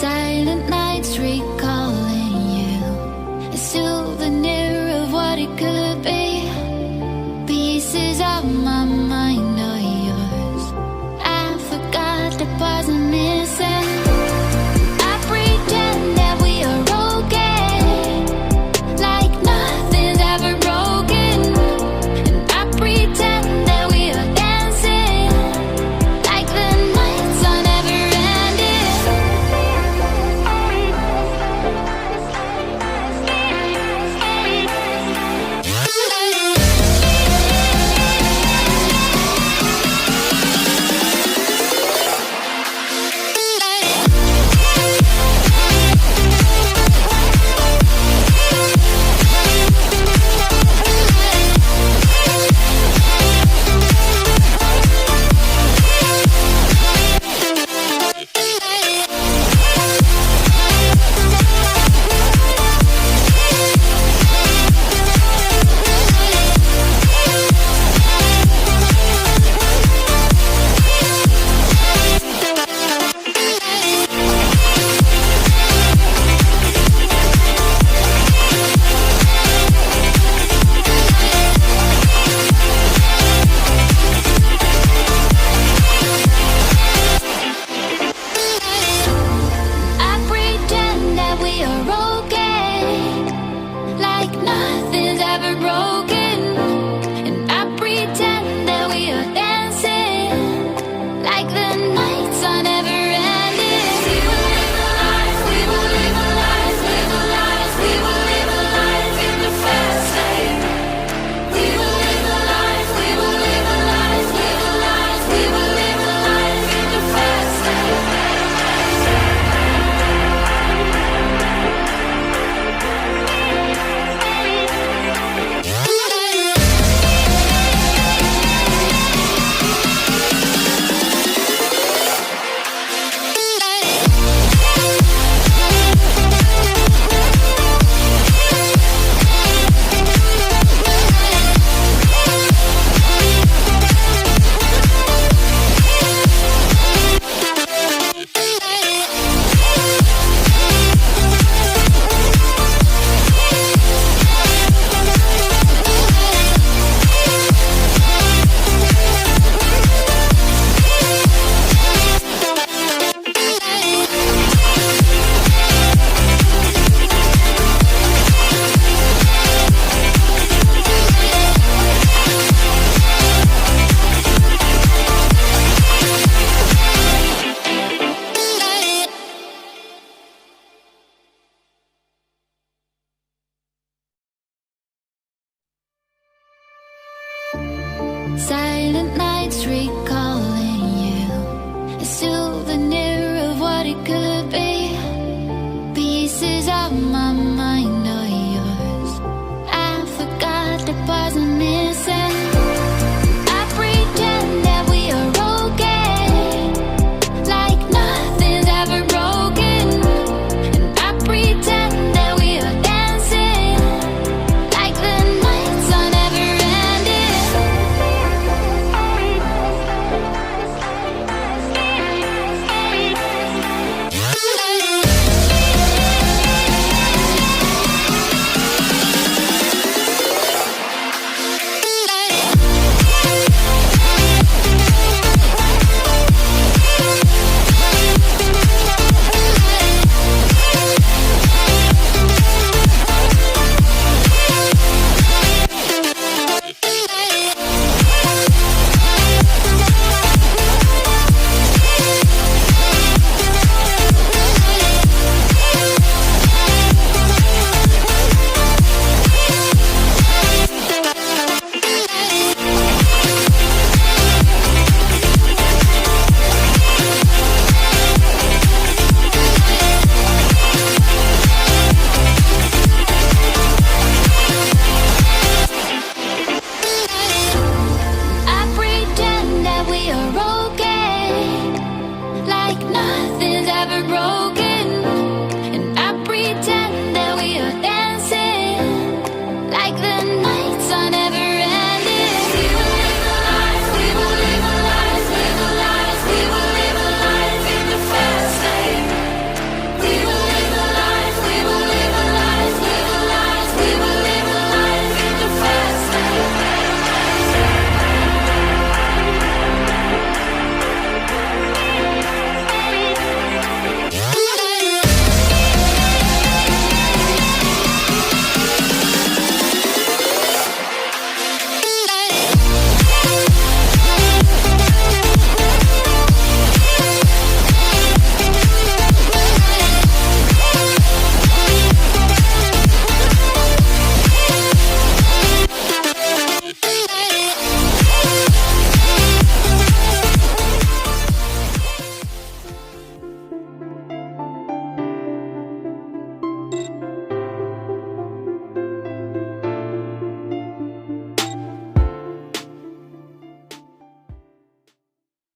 Silent nights recalling you, a souvenir of what it could be. Pieces of my mind are yours. I forgot the parts I'm missing. I pretend that we are okay, like nothing's ever broken. And I pretend that we are dancing, like the nights are never ending. I pretend that we are okay, like nothing's ever broken. And I pretend that we are dancing, like the nights are never ending. We will live a life, we will live a life, live a life. We will live a life in the fast lane. We will live a life, we will live a life, live a life. We will live a life in the fast lane. Silent nights recall